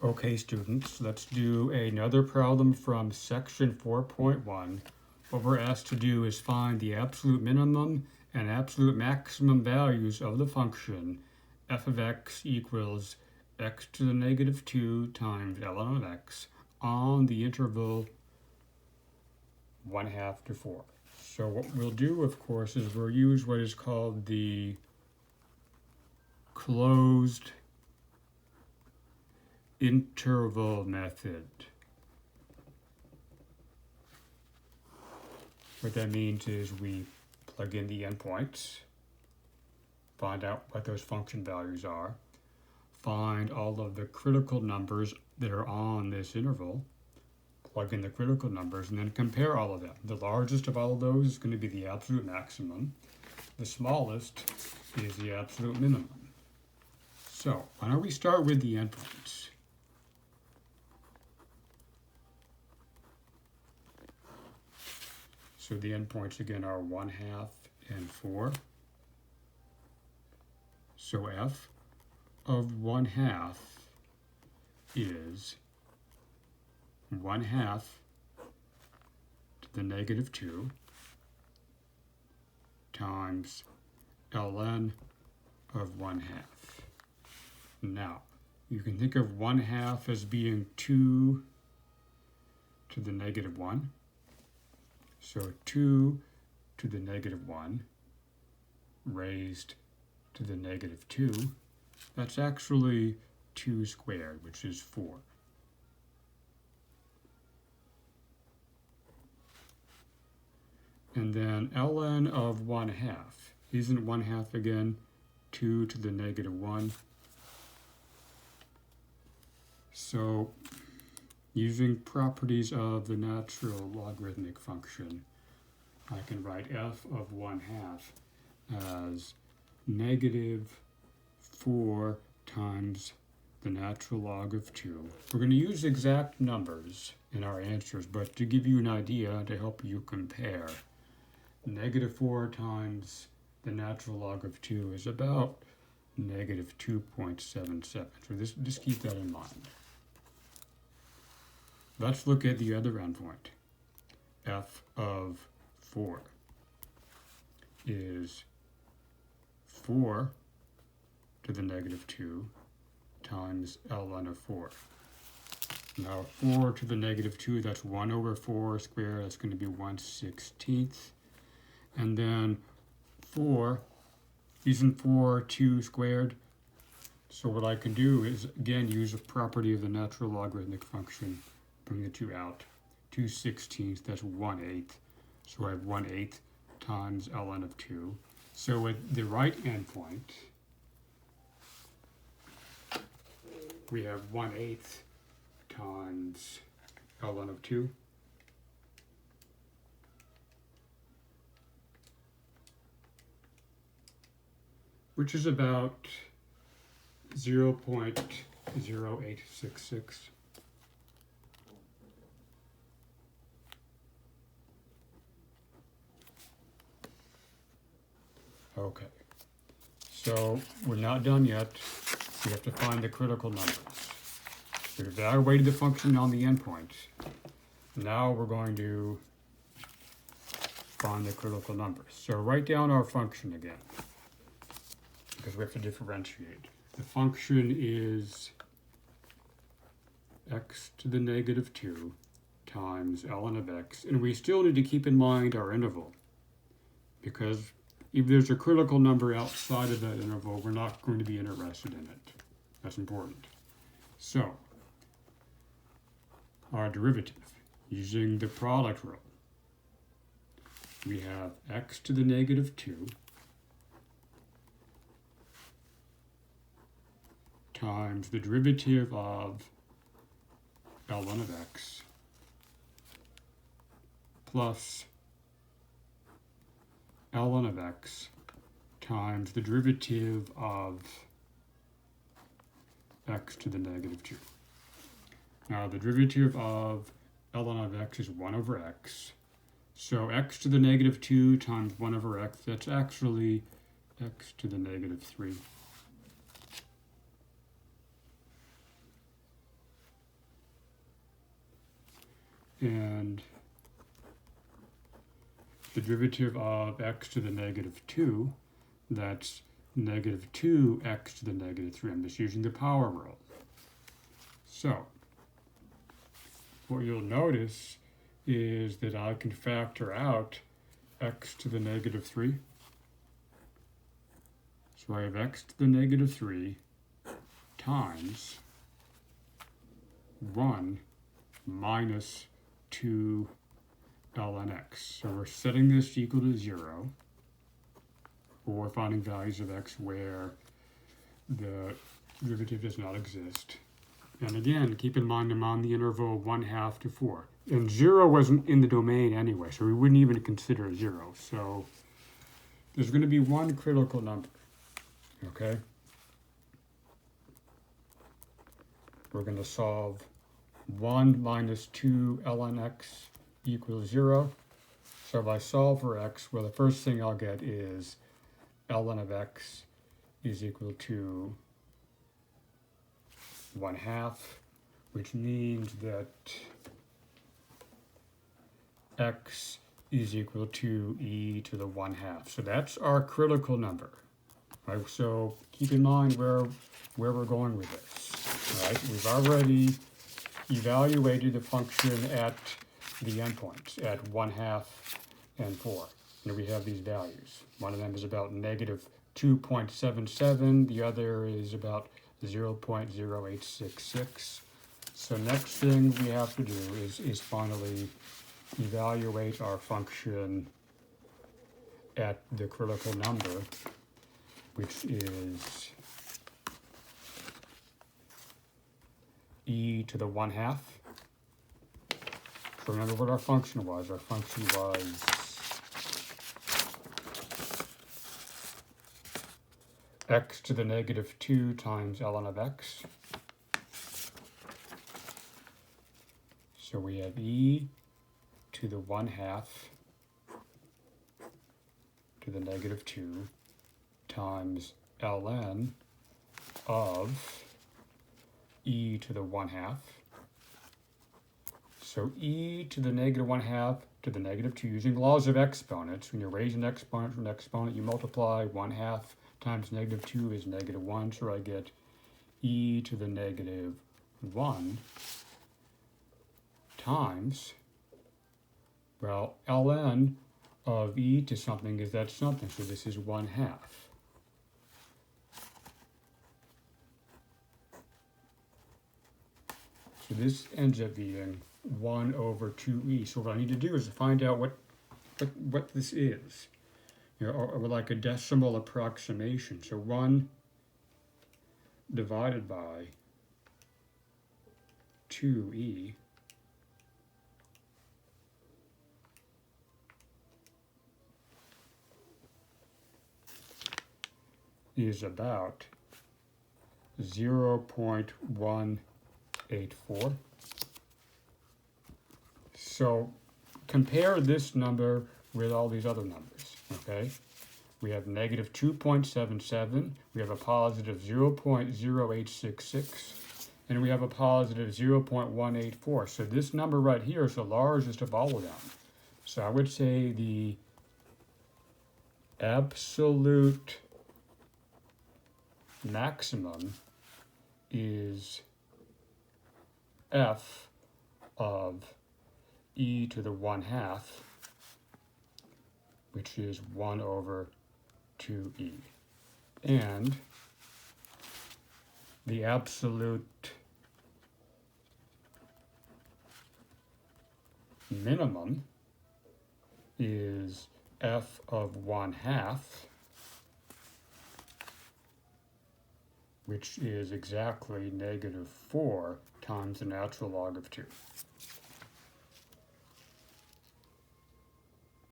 Okay, students, let's do another problem from section 4.1. What we're asked to do is find the absolute minimum and absolute maximum values of the function f of x equals x to the negative 2 times ln of x on the interval 1/2 to 4. So what we'll do, of course, is we'll use what is called the closed interval method. What that means is we plug in the endpoints, find out what those function values are, find all of the critical numbers that are on this interval, plug in the critical numbers, and then compare all of them. The largest of all of those is going to be the absolute maximum. The smallest is the absolute minimum. So why don't we start with the endpoints? So the endpoints again are 1/2 and 4. So f of 1/2 is 1/2 to the negative 2 times ln of 1/2. Now, you can think of 1/2 as being 2 to the negative 1. So 2 to the negative 1 raised to the negative 2, that's actually 2 squared, which is 4. And then ln of 1/2. Isn't 1/2 again 2 to the negative 1? So using properties of the natural logarithmic function, I can write f of 1/2 as negative 4 times the natural log of 2. We're going to use exact numbers in our answers, but to give you an idea, to help you compare, negative 4 times the natural log of 2 is about negative 2.77. So just keep that in mind. Let's look at the other endpoint. F of 4 is 4 to the negative 2 times ln of 4. Now 4 to the negative 2, that's 1 over 4 squared, that's going to be 1/16. And then 4, isn't 4 2 squared? So what I can do is, again, use a property of the natural logarithmic function, bring the 2 out. 2/16, that's 1/8. So I have 1/8 times ln of 2. So at the right endpoint, we have 1/8 times ln of 2. Which is about 0.0866. Okay, so we're not done yet. We have to find the critical numbers. We've evaluated the function on the endpoint. Now we're going to find the critical numbers. So write down our function again, because we have to differentiate. The function is x to the negative 2 times ln of x, and we still need to keep in mind our interval, because if there's a critical number outside of that interval, we're not going to be interested in it. That's important. So, our derivative, using the product rule, we have x to the negative 2 times the derivative of ln of x plus ln of x times the derivative of x to the negative 2. Now the derivative of ln of x is 1 over x. So x to the negative 2 times 1 over x, that's actually x to the negative 3. And the derivative of x to the negative 2, that's negative 2x to the negative 3. I'm just using the power rule. So, what you'll notice is that I can factor out x to the negative 3. So I have x to the negative 3 times 1 minus 2 ln x. So we're setting this equal to 0, or we're finding values of x where the derivative does not exist. And again, keep in mind I'm on the interval 1/2 to 4. And 0 wasn't in the domain anyway, so we wouldn't even consider 0. So there's going to be one critical number, okay? We're going to solve 1 minus 2 ln x equals 0. So if I solve for x, well, the first thing I'll get is ln of x is equal to 1/2, which means that x is equal to e to the 1/2. So that's our critical number. Right? So keep in mind where we're going with this. Right? We've already evaluated the function at the endpoints at 1/2 and 4. And we have these values. One of them is about negative 2.77. The other is about 0.0866. So next thing we have to do is finally evaluate our function at the critical number, which is e to the 1/2. So remember what our function was. Our function was x to the negative 2 times ln of x. So we have e to the 1/2 to the negative 2 times ln of e to the 1/2. So e to the negative 1/2 to the negative 2, using laws of exponents. When you raise an exponent from an exponent, you multiply 1/2 times negative 2 is negative 1. So I get e to the negative 1 times, well, ln of e to something is that something. So this is 1/2. So this ends up being 1 over 2e. So what I need to do is to find out what this is, or like a decimal approximation. So 1 divided by 2e is about 0.184. So compare this number with all these other numbers, okay? We have negative 2.77, we have a positive 0.0866, and we have a positive 0.184. So this number right here is the largest of all of them. So I would say the absolute maximum is f of e to the 1/2, which is 1 over 2e. And the absolute minimum is f of 1/2, which is exactly negative 4 times the natural log of 2.